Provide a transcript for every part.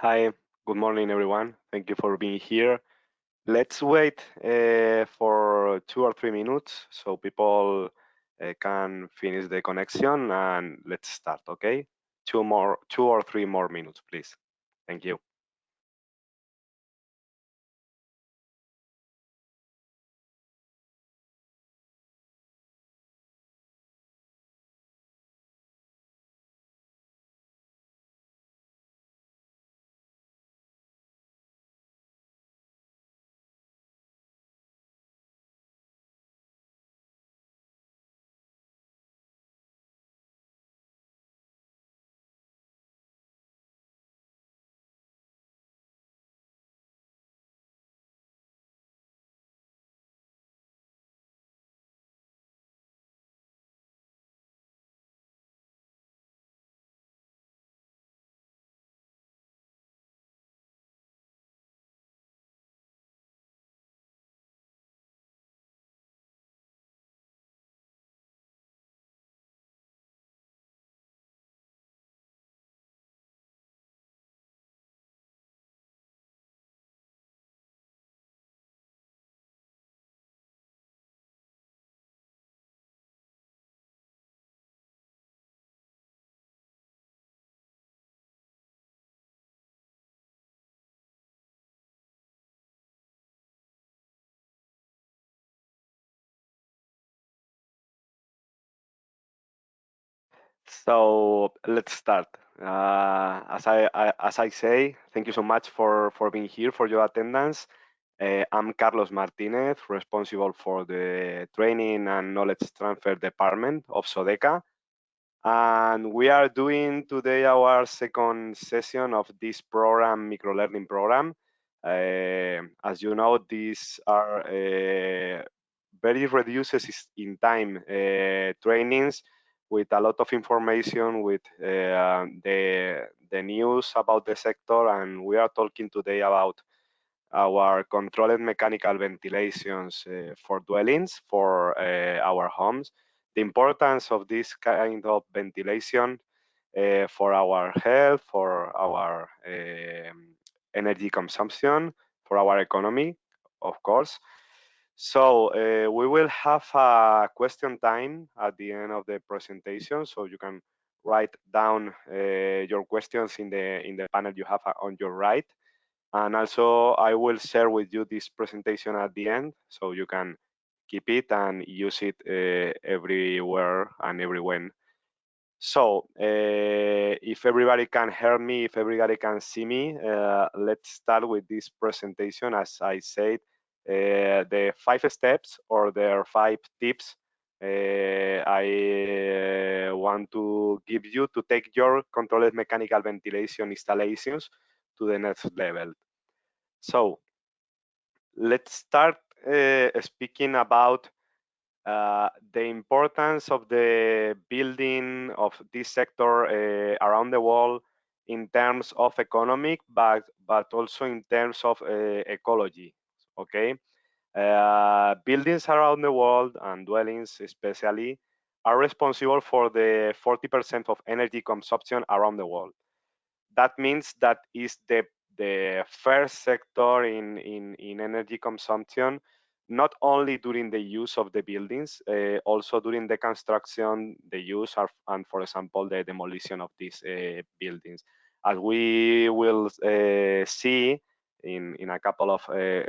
Hi, good morning, everyone. Thank you for being here. Let's wait for 2 or 3 minutes so people can finish the connection and let's start, okay? 2 or 3 more minutes, please. Thank you. So let's start. As I say, thank you so much for being here, for your attendance. I'm Carlos Martinez, responsible for the Training and Knowledge Transfer Department of SODECA. And we are doing today our second session of this program, MicroLearning program. As you know, these are very reduced in time trainings with a lot of information, with the news about the sector, and we are talking today about our controlled mechanical ventilations for dwellings, for our homes, the importance of this kind of ventilation for our health, for our energy consumption, for our economy, of course. So we will have a question time at the end of the presentation, so you can write down your questions in the panel you have on your right. And also, I will share with you this presentation at the end, so you can keep it and use it everywhere and everywhere. So, if everybody can hear me, if everybody can see me, let's start with this presentation. As I said, the 5 steps or the 5 tips I want to give you to take your controlled mechanical ventilation installations to the next level. So let's start speaking about the importance of the building of this sector around the world in terms of economic, but also in terms of ecology. Okay, buildings around the world and dwellings especially are responsible for the 40% of energy consumption around the world. That means that is the first sector in energy consumption, not only during the use of the buildings, also during the construction, the use of, and for example, the demolition of these buildings. As we will see in a couple of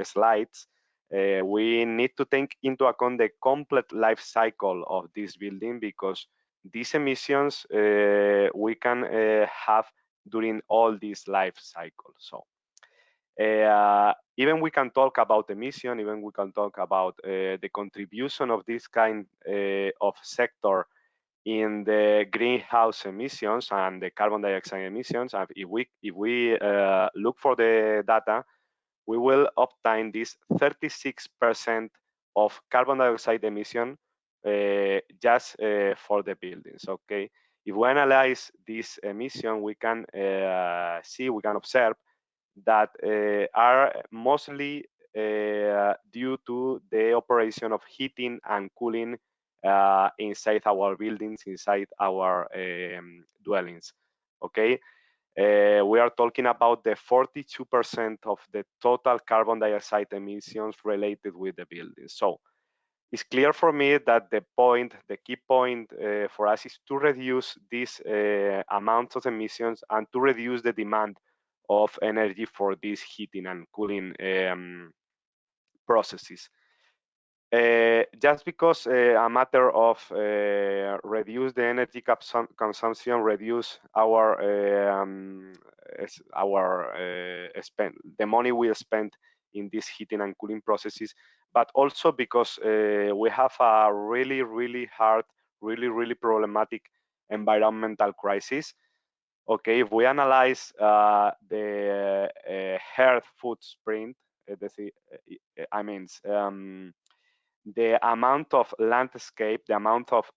slides, we need to take into account the complete life cycle of this building, because these emissions we can have during all this life cycle. So even we can talk about emission, even we can talk about the contribution of this kind of sector in the greenhouse emissions and the carbon dioxide emissions. And if we look for the data, we will obtain this 36% of carbon dioxide emission just for the buildings. Okay, if we analyze this emission, we can we can observe that are mostly due to the operation of heating and cooling inside our buildings, inside our dwellings. Okay, we are talking about the 42% of the total carbon dioxide emissions related with the building. So it's clear for me that the key point for us is to reduce this amount of emissions and to reduce the demand of energy for these heating and cooling processes. Just because a matter of reduce the energy consumption, reduce the money we spend in these heating and cooling processes, but also because we have a really hard, really problematic environmental crisis. Okay, if we analyze the Earth footprint, I mean. The amount of landscape, the amount of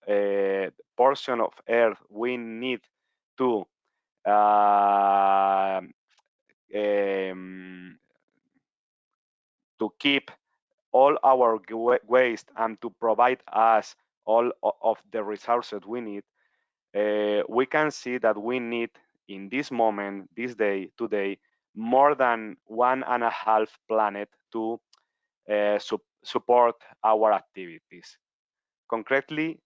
portion of earth we need to um, keep all our waste and to provide us all of the resources we need, we can see that we need in this moment, this day, today, more than 1.5 planet to support our activities. Concretely,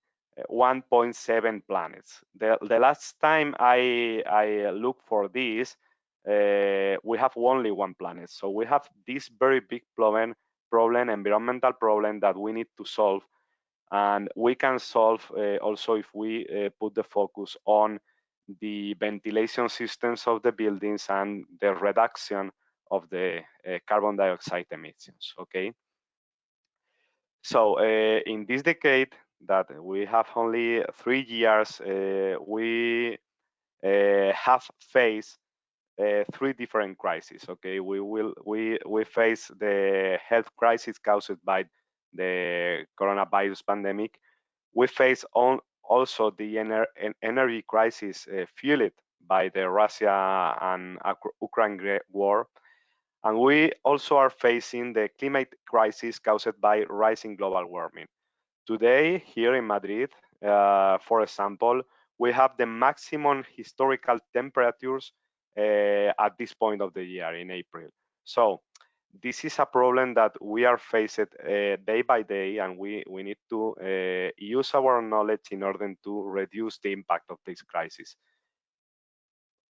1.7 planets. The last time I looked for this, we have only one planet. So we have this very big problem, environmental problem that we need to solve. And we can solve also if we put the focus on the ventilation systems of the buildings and the reduction of the carbon dioxide emissions, okay? So in this decade that we have only 3 years, we have faced 3 different crises. Okay, we face the health crisis caused by the coronavirus pandemic. We face also the energy crisis fueled by the Russia and Ukraine war. And we also are facing the climate crisis caused by rising global warming. Today, here in Madrid, for example, we have the maximum historical temperatures at this point of the year in April. So this is a problem that we are faced day by day, and we need to use our knowledge in order to reduce the impact of this crisis.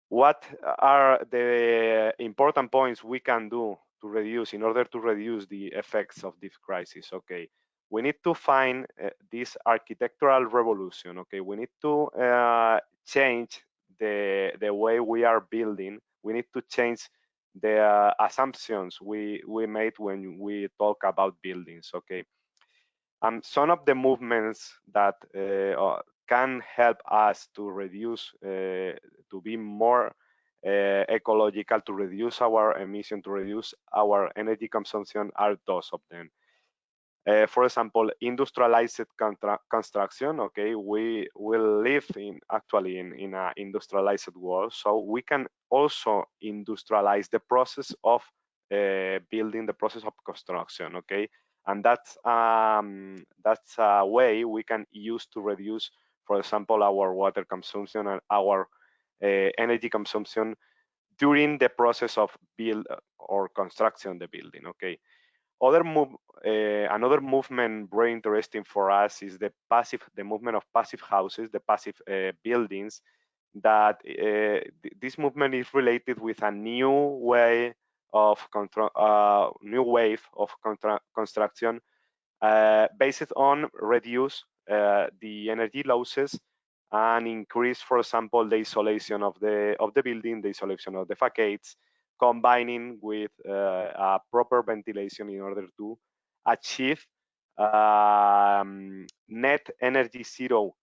What are the important points we can do to reduce in order to reduce the effects of this crisis? Okay, we need to find this architectural revolution. Okay, we need to change the way we are building. We need to change the assumptions we made when we talk about buildings. Okay, some of the movements that can help us to reduce, to be more ecological, to reduce our emission, to reduce our energy consumption are those of them. For example, industrialized construction. Okay, we will live actually in an industrialized world, so we can also industrialize the process of building, the process of construction. Okay, and that's a way we can use to reduce, for example, our water consumption and our energy consumption during the process of build or construction the building. Okay. Another movement very interesting for us is the movement of passive houses, the passive buildings. That this movement is related with a new way of new wave of construction based on reduce the energy losses and increase, for example, the isolation of the building, the isolation of the facades, combining with a proper ventilation in order to achieve net energy zero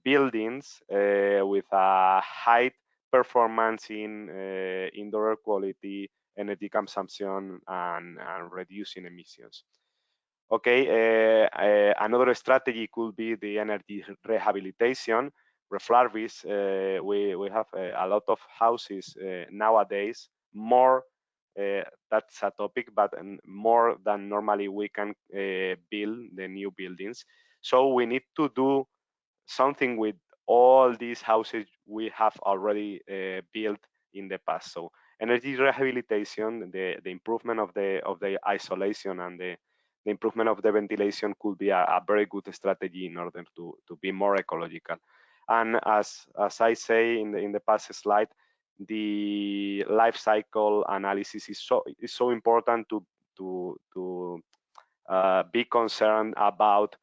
buildings with a high performance in indoor air quality, energy consumption, and reducing emissions. Okay, another strategy could be the energy rehabilitation, refurbish. We have a lot of houses nowadays, more, that's a topic, but more than normally we can build the new buildings. So we need to do something with all these houses we have already built in the past. So energy rehabilitation, the improvement of the isolation and the improvement of the ventilation could be a very good strategy in order to be more ecological. And as I say in the past slide, the life cycle analysis is so important to be concerned about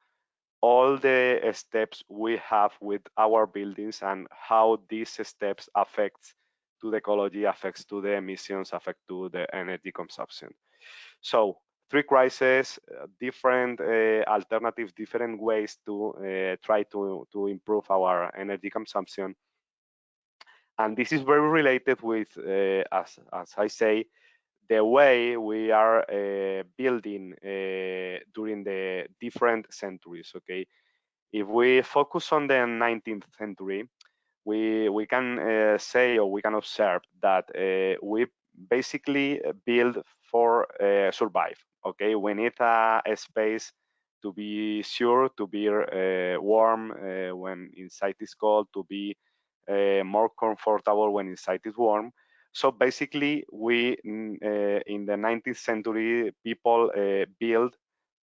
all the steps we have with our buildings and how these steps affect to the ecology, affects to the emissions, affect to the energy consumption. So 3 crises, different alternatives, different ways to try to improve our energy consumption. And this is very related with, as I say, the way we are building during the different centuries, okay? If we focus on the 19th century, we can say, or we can observe that we basically build for survive, okay? We need a space to be sure, to be warm when inside is cold, to be more comfortable when inside is warm. So basically, we in the 19th century, people build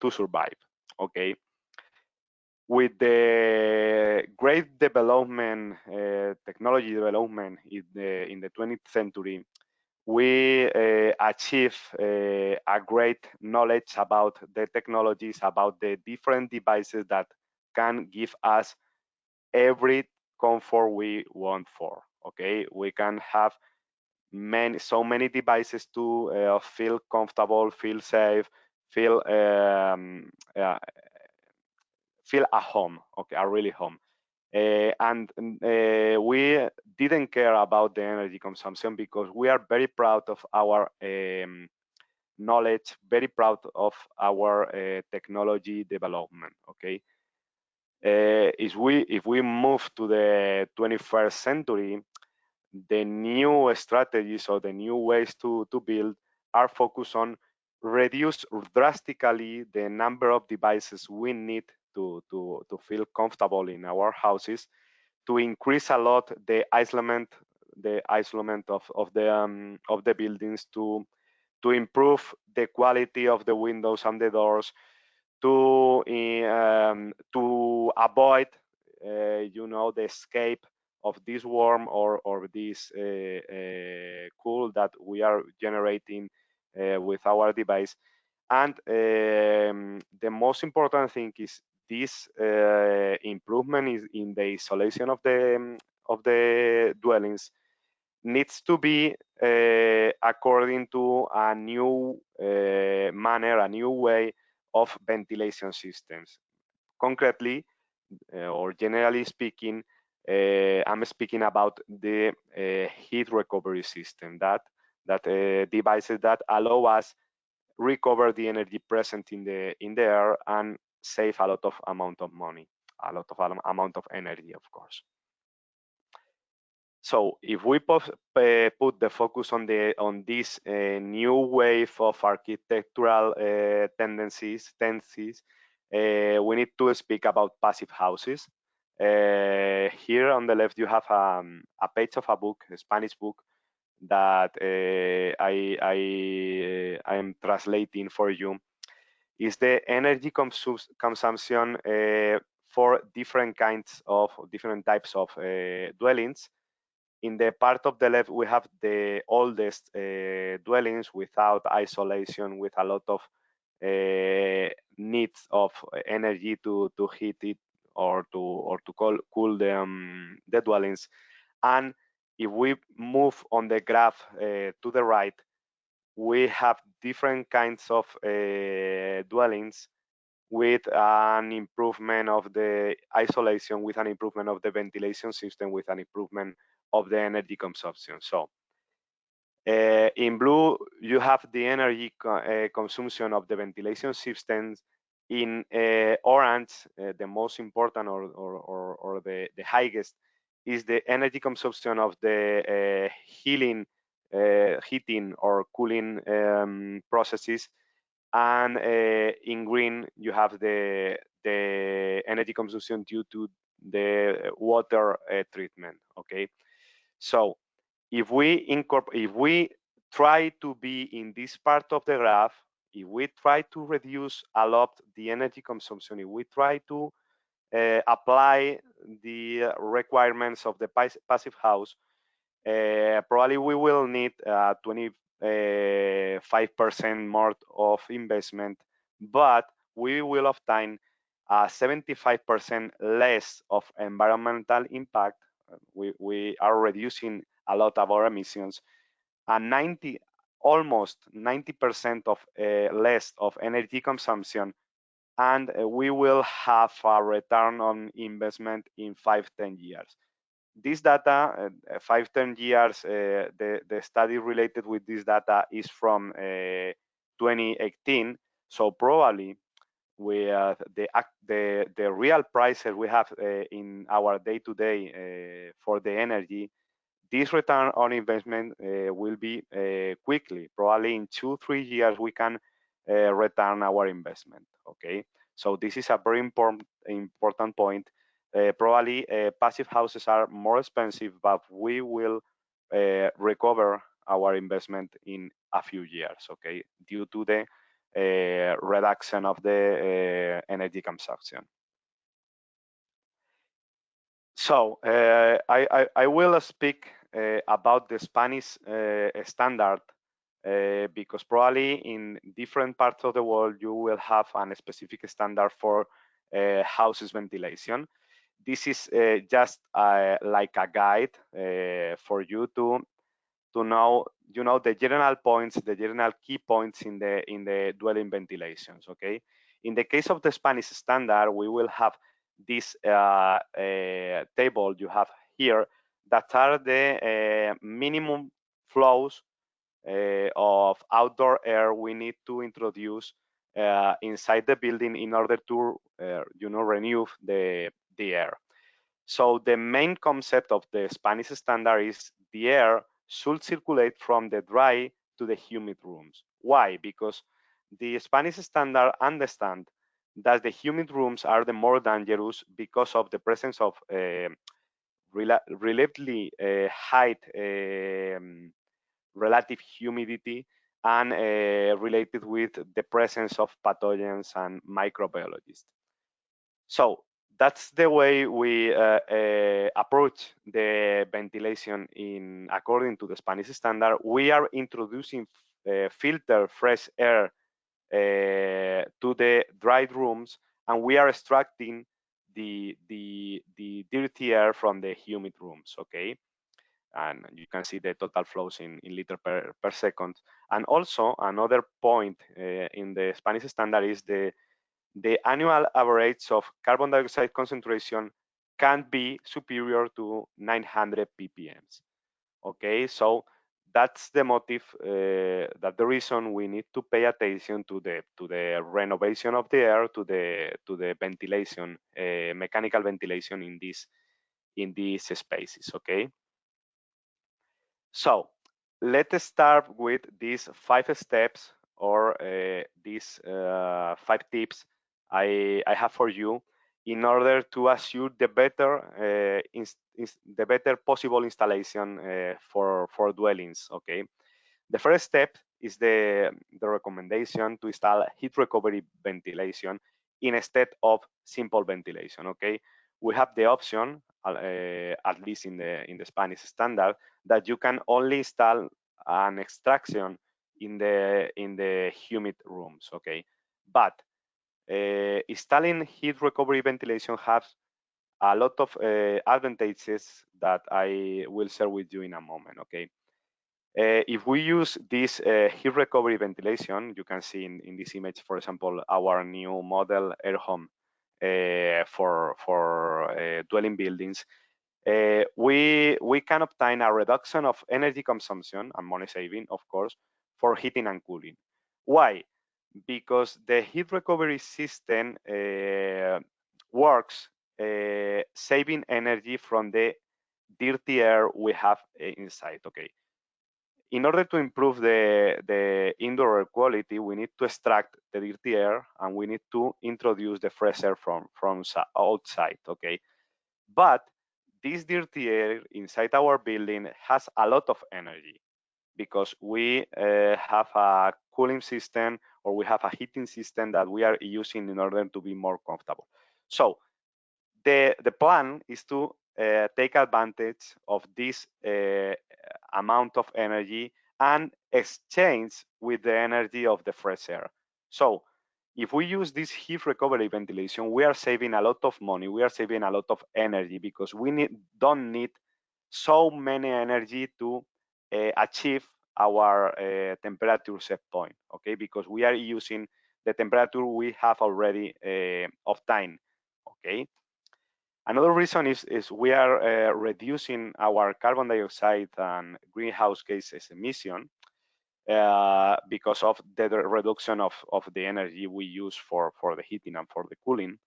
to survive, okay? With the great development, technology development in the 20th century, we achieve a great knowledge about the technologies, about the different devices that can give us every comfort we want for. Okay, we can have so many devices to feel comfortable, feel safe, feel feel at home. Okay, are really home. And we didn't care about the energy consumption because we are very proud of our knowledge, very proud of our technology development. Okay, if we move to the 21st century, the new strategies or the new ways to build are focused on reduce drastically the number of devices we need to feel comfortable in our houses, to increase a lot the isolation of the buildings, to improve the quality of the windows and the doors, to avoid the escape of this warm or this cool that we are generating with our device. And the most important thing is this improvement is in the isolation of the dwellings needs to be according to a new manner, a new way of ventilation systems. Concretely, or generally speaking, I'm speaking about the heat recovery system, that devices that allow us recover the energy present in the air and save a lot of amount of money, a lot of amount of energy, of course. So if we put the focus on this new wave of architectural tendencies, we need to speak about passive houses. Here on the left, you have a page of a book, a Spanish book, that I am translating for you. Is the energy consumption for different types of dwellings. In the part of the left, we have the oldest dwellings without isolation, with a lot of needs of energy to heat it or to cool the dwellings. And if we move on the graph to the right, we have different kinds of dwellings with an improvement of the isolation, with an improvement of the ventilation system, with an improvement of the energy consumption. So in blue, you have the energy consumption of the ventilation systems. In orange, the most important or the highest is the energy consumption of the heating or cooling processes. And in green, you have the energy consumption due to the water treatment. Okay, so if we try to be in this part of the graph, if we try to reduce a lot the energy consumption, if we try to apply the requirements of the passive house, probably we will need 25% more of investment, but we will obtain 75% less of environmental impact. We are reducing a lot of our emissions, and almost 90% of less of energy consumption, and we will have a return on investment in 5-10 years. This data, 5-10 years, the study related with this data is from 2018. So probably the real prices we have in our day-to-day for the energy, this return on investment will be quickly. Probably in 2-3 years we can return our investment. Okay, so this is a very important point. Probably passive houses are more expensive, but we will recover our investment in a few years, okay, due to the reduction of the energy consumption. So I will speak about the Spanish standard because probably in different parts of the world you will have a specific standard for houses ventilation. This is just like a guide for you to know, the general points, the general key points in the dwelling ventilations. Okay, in the case of the Spanish standard, we will have this table you have here that are the minimum flows of outdoor air we need to introduce inside the building in order to renew the air. So the main concept of the Spanish standard is the air should circulate from the dry to the humid rooms. Why? Because the Spanish standard understands that the humid rooms are the more dangerous because of the presence of relatively high relative humidity and related with the presence of pathogens and microbiologists. So that's the way we approach the ventilation according to the Spanish standard. We are introducing filtered fresh air to the dry rooms, and we are extracting the dirty air from the humid rooms. Okay, and you can see the total flows in liter per second. And also another point in the Spanish standard is the annual average of carbon dioxide concentration can be superior to 900 ppm. Okay, so that's the motive, that's the reason we need to pay attention to the renovation of the air, to the ventilation, mechanical ventilation in these spaces. Okay, so let's start with these 5 steps or these 5 tips I have for you in order to assure the better possible installation for dwellings. Okay, the first step is the recommendation to install heat recovery ventilation instead of simple ventilation. Okay, we have the option, at least in the Spanish standard, that you can only install an extraction in the humid rooms. Okay, but installing heat recovery ventilation has a lot of advantages that I will share with you in a moment. Okay, if we use this heat recovery ventilation, you can see in this image, for example, our new model air home for dwelling buildings. We can obtain a reduction of energy consumption and money saving, of course, for heating and cooling. Why? Because the heat recovery system works saving energy from the dirty air we have inside. Okay, in order to improve the indoor air quality, we need to extract the dirty air and we need to introduce the fresh air from outside. Okay, But this dirty air inside our building has a lot of energy because we have a cooling system or we have a heating system that we are using in order to be more comfortable. So the plan is to take advantage of this amount of energy and exchange with the energy of the fresh air. So if we use this heat recovery ventilation, we are saving a lot of money, we are saving a lot of energy because we don't need so many energy to achieve our temperature set point, okay? Because we are using the temperature we have already obtained, okay? Another reason is we are reducing our carbon dioxide and greenhouse gases emission because of the reduction of the energy we use for the heating and for the cooling.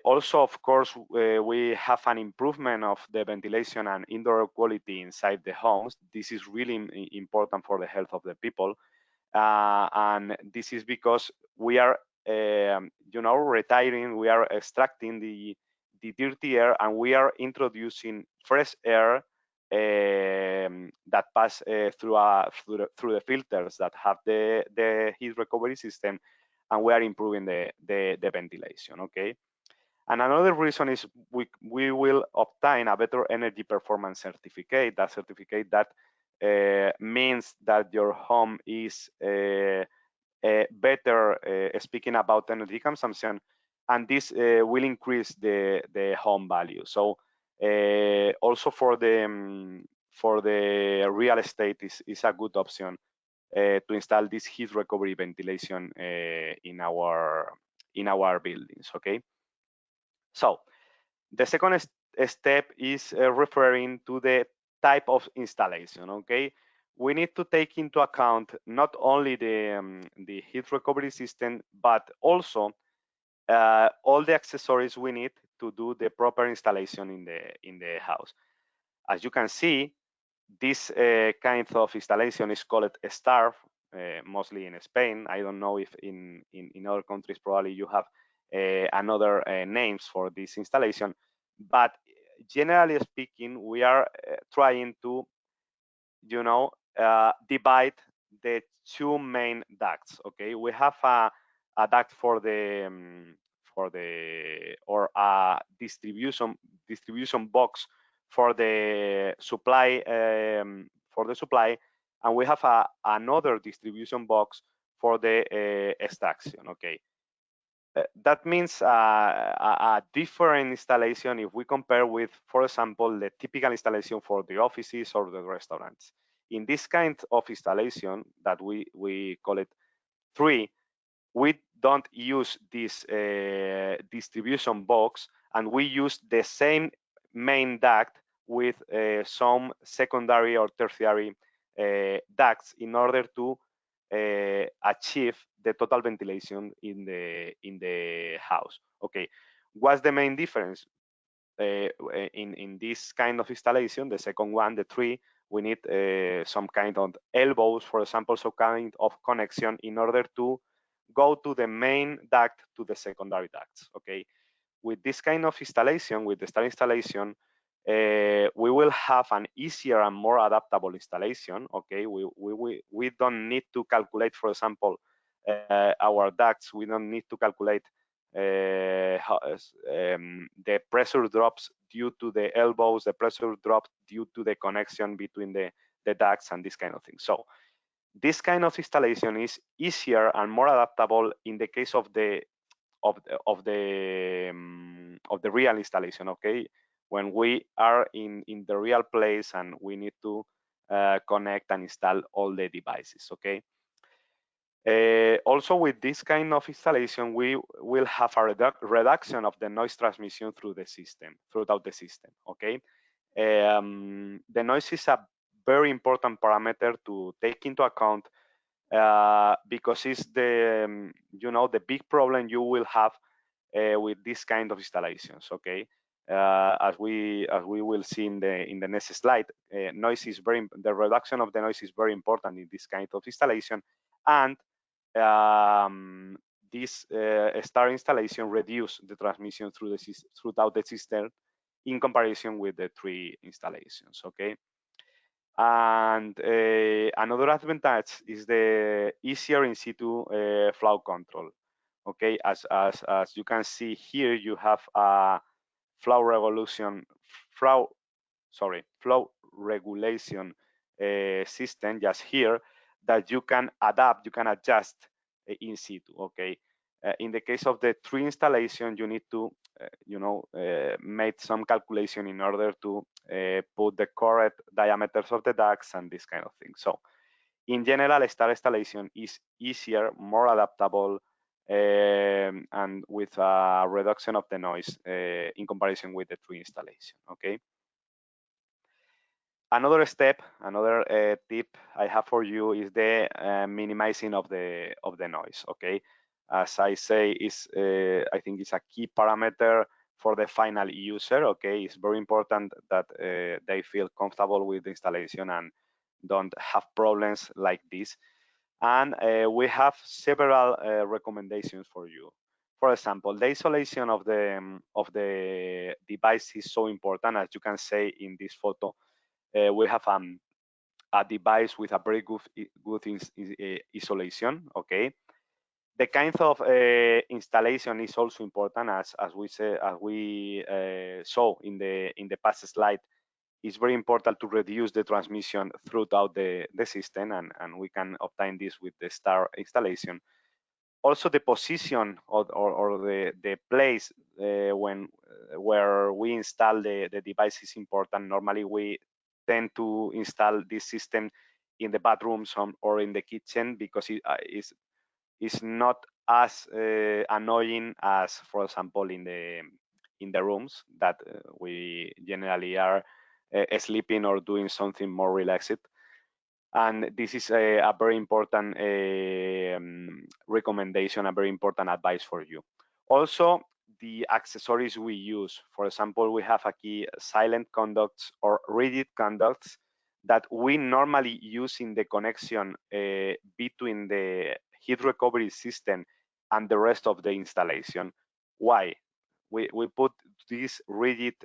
Also, of course, we have an improvement of the ventilation and indoor quality inside the homes. This is really important for the health of the people. And this is because we are, retiring, we are extracting the dirty air and we are introducing fresh air that pass through the filters that have the heat recovery system, and we are improving the ventilation, okay? And another reason is we will obtain a better energy performance certificate. That certificate that means that your home is better speaking about energy consumption, and this will increase the home value. So also for the real estate is a good option to install this heat recovery ventilation in our buildings, okay? So the second step is referring to the type of installation, okay? We need to take into account not only the heat recovery system, but also all the accessories we need to do the proper installation in the house. As you can see, this kind of installation is called a STARF, mostly in Spain. I don't know if in other countries probably you have another names for this installation, but generally speaking, we are trying to, divide the two main ducts. Okay, we have a duct for the or a distribution box for the supply and we have another distribution box for the extraction. Okay, that means a different installation if we compare with, for example, the typical installation for the offices or the restaurants. In this kind of installation that we call it 3, we don't use this distribution box, and we use the same main duct with some secondary or tertiary ducts in order to achieve the total ventilation in the house. Okay, what's the main difference? In this kind of installation, the second one, the 3, we need some kind of elbows, for example, some kind of connection in order to go to the main duct to the secondary ducts. Okay, with this kind of installation, with the STAR installation, we will have an easier and more adaptable installation. Okay, we don't need to calculate, for example, our ducts. We don't need to calculate the pressure drops due to the elbows, the pressure drops due to the connection between the ducts and this kind of thing. So this kind of installation is easier and more adaptable in the case of the real installation. Okay, when we are in the real place and we need to connect and install all the devices. Okay. Also, with this kind of installation, we will have a reduction of the noise transmission throughout the system. Okay, the noise is a very important parameter to take into account because it's the the big problem you will have with this kind of installations. Okay, as we will see in the next slide, the reduction of the noise is very important in this kind of installation, and this star installation reduce the transmission throughout the system in comparison with the tree installations. Okay. And another advantage is the easier in situ flow control. Okay, as you can see here, you have a flow regulation flow regulation system just here that you can adapt, you can adjust in situ. Okay, in the case of the tree installation, you need to make some calculation in order to put the correct diameters of the ducts and this kind of thing. So in general, star installation is easier, more adaptable, and with a reduction of the noise in comparison with the tree installation. Okay. Another step, another tip I have for you is the minimizing of the noise. Okay, as I say, is I think it's a key parameter for the final user. Okay, it's very important that they feel comfortable with the installation and don't have problems like this. And we have several recommendations for you. For example, the isolation of the device is so important, as you can see in this photo. We have a device with a very good isolation. Okay, the kind of installation is also important, as we saw in the past slide. It's very important to reduce the transmission throughout the system, and we can obtain this with the star installation. Also, the position or the place where we install the device is important. Normally, we tend to install this system in the bathrooms or in the kitchen because it is not as annoying as, for example, in the rooms that we generally are sleeping or doing something more relaxed. And this is a very important recommendation, a very important advice for you. Also, the accessories we use. For example, we have aquí silent conducts or rigid conducts that we normally use in the connection between the heat recovery system and the rest of the installation. Why? We put this rigid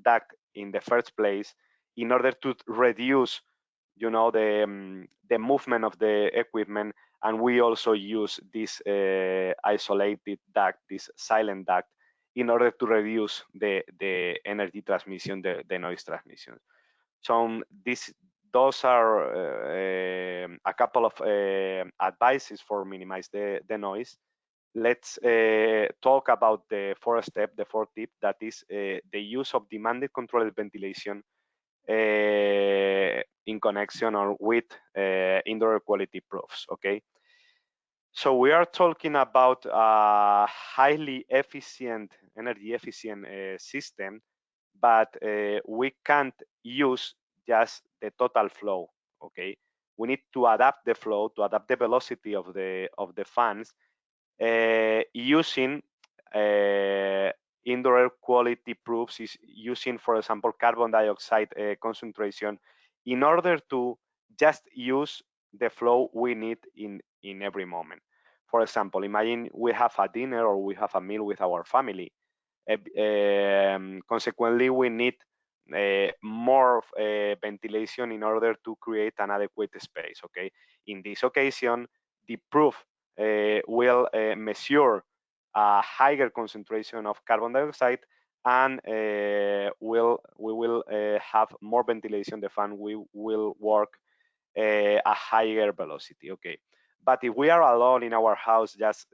duct in the first place in order to reduce the movement of the equipment, and we also use this isolated duct, this silent duct, in order to reduce the energy transmission, the noise transmission. So those are a couple of advices for minimize the noise. Let's talk about the fourth step, the fourth tip, that is the use of demanded controlled ventilation in connection or with indoor quality proofs. Okay, so we are talking about a highly efficient, energy efficient system, but we can't use just the total flow. Okay, we need to adapt the flow, to adapt the velocity of the fans using indoor air quality proofs, is using, for example, carbon dioxide concentration in order to just use the flow we need in every moment. For example, imagine we have a dinner or we have a meal with our family. Consequently, we need more ventilation in order to create an adequate space. Okay, in this occasion, the proof will measure a higher concentration of carbon dioxide, and we will have more ventilation. The fan will work a higher velocity. Okay, but if we are alone in our house, just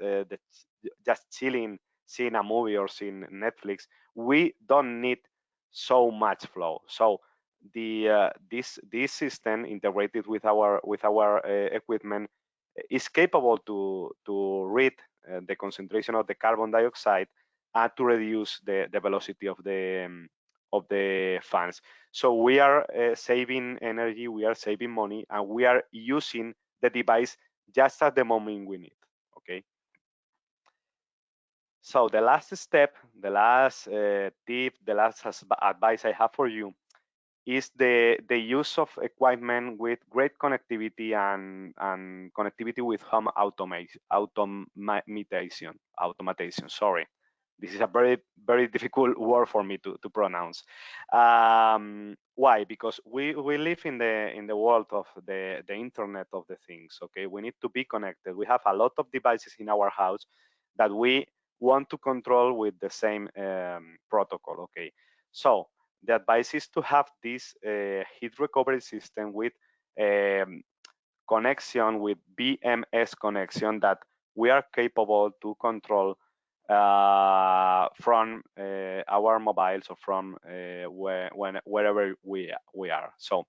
chilling, seeing a movie or seeing Netflix, we don't need so much flow. So this system integrated with our equipment is capable to read the concentration of the carbon dioxide and to reduce the velocity of the fans. So we are saving energy, we are saving money, and we are using the device just at the moment we need. Okay. So the last step, the last tip, the last advice I have for you is the use of equipment with great connectivity and connectivity with home automation. Sorry, this is a very difficult word for me to pronounce. Why? Because we live in the world of the internet of the things. Okay, we need to be connected. We have a lot of devices in our house that we want to control with the same protocol. Okay, so the advice is to have this heat recovery system with connection, with VMS connection, that we are capable to control from our mobiles or from wherever we are. So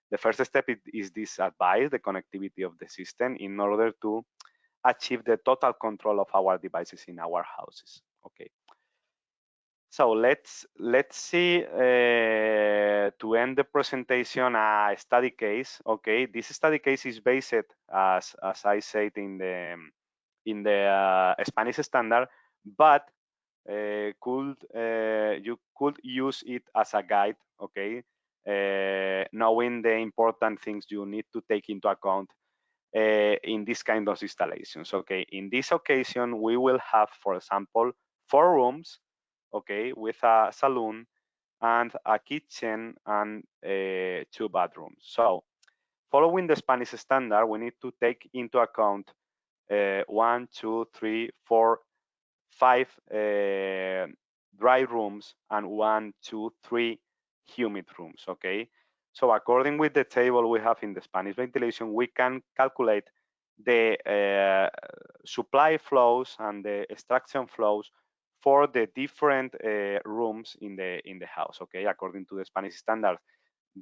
the first step is this advice, the connectivity of the system, in order to achieve the total control of our devices in our houses. Okay. So let's see to end the presentation a study case. Okay, this study case is based, as I said, in the Spanish standard, but you could use it as a guide. Okay, knowing the important things you need to take into account in this kind of installations. Okay, in this occasion we will have, for example, 4 rooms, okay, with a saloon and a kitchen and 2 bathrooms. So following the Spanish standard, we need to take into account 1, 2, 3, 4, 5 dry rooms and 1, 2, 3 humid rooms. Okay, so according with the table we have in the Spanish ventilation, we can calculate the supply flows and the extraction flows for the different rooms in the house. Okay, according to the Spanish standard,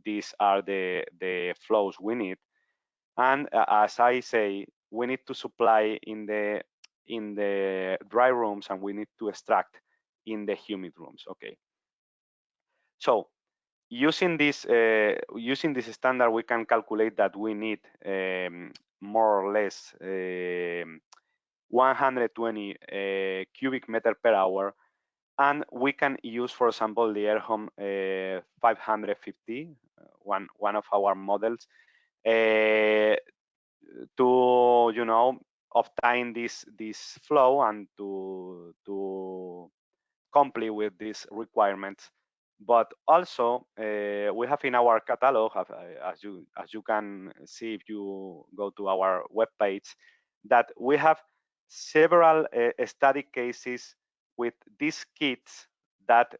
these are the flows we need. And as I say, we need to supply in the dry rooms and we need to extract in the humid rooms. Okay, so using this standard, we can calculate that we need more or less 120 cubic meter per hour, and we can use, for example, the AirHome 550, one of our models, to obtain this flow and to comply with these requirements. But also we have in our catalog, as you can see if you go to our webpage, that we have several study cases with these kits that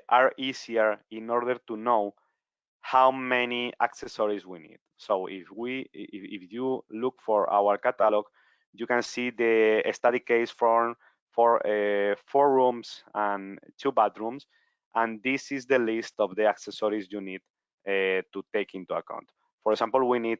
are easier in order to know how many accessories we need. So if you look for our catalog, you can see the study case for 4 rooms and 2 bathrooms, and this is the list of the accessories you need to take into account. For example, we need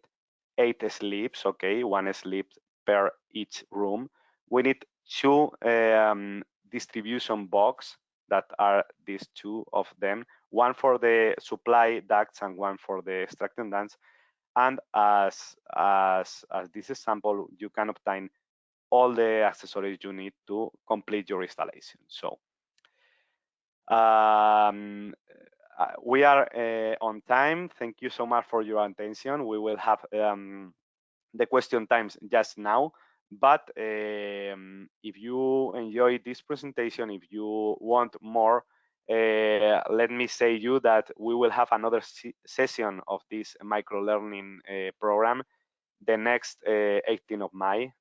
8 sleeps, okay, 1 sleep per each room. We need 2 distribution box, that are these 2 of them, one for the supply ducts and one for the extraction ducts. And as this example, you can obtain all the accessories you need to complete your installation. So we are on time. Thank you so much for your attention. We will have the question times just now, but if you enjoy this presentation, if you want more, let me say you that we will have another session of this micro-learning program the next 18th of May,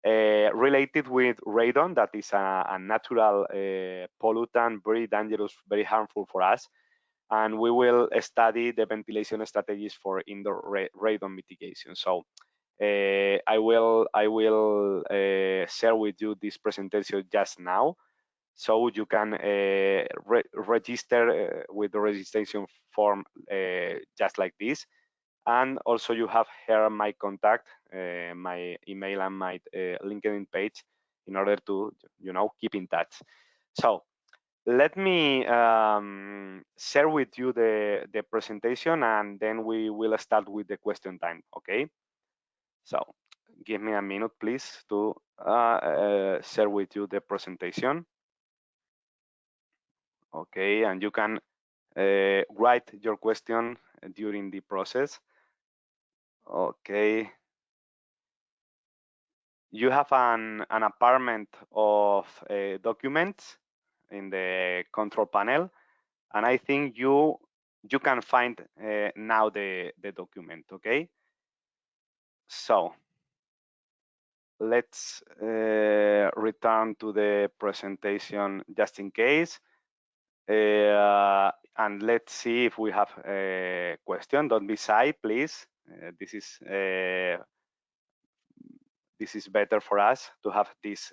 related with radon, that is a natural pollutant, very dangerous, very harmful for us. And we will study the ventilation strategies for indoor radon mitigation. So I will share with you this presentation just now, so you can register with the registration form just like this. And also you have here my contact, my email and my LinkedIn page, in order to keep in touch. So let me share with you the presentation, and then we will start with the question time. Okay, so give me a minute, please, to share with you the presentation. Okay, and you can write your question during the process. Okay. You have an apartment of documents in the control panel, and I think you can find now the document. Okay. So let's return to the presentation just in case. And let's see if we have a question. Don't be shy, please. This is better for us to have this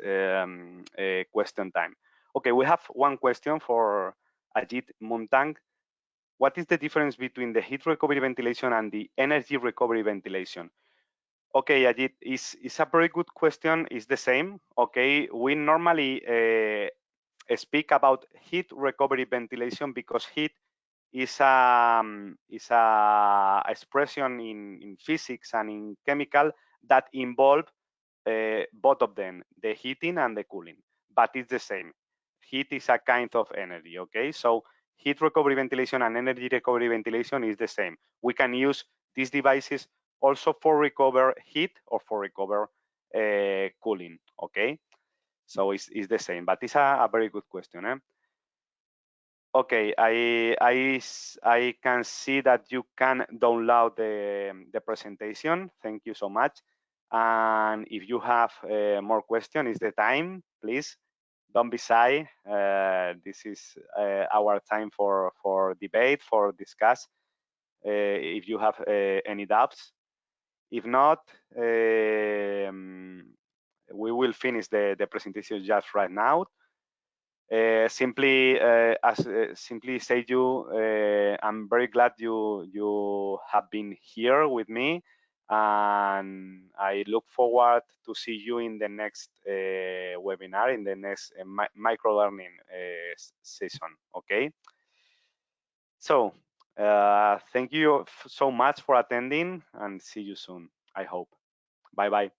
question time. Okay, we have one question for Ajit Muntang. What is the difference between the heat recovery ventilation and the energy recovery ventilation? Okay, Ajit, it's a very good question. It's the same. Okay, we normally speak about heat recovery ventilation because heat is a expression in physics and in chemical that involve both of them, the heating and the cooling, but it's the same. Heat is a kind of energy, okay? So heat recovery ventilation and energy recovery ventilation is the same. We can use these devices also for recover heat or for recover cooling, okay? So it's the same, but it's a very good question. Okay, I can see that you can download the presentation. Thank you so much. And if you have more questions, it's the time. Please don't be shy. This is our time for debate, for discuss. If you have any doubts, if not, we will finish the presentation just right now. Simply say you, I'm very glad you have been here with me, and I look forward to see you in the next webinar, in the next micro learning session. Okay. So thank you so much for attending, and see you soon, I hope. Bye bye.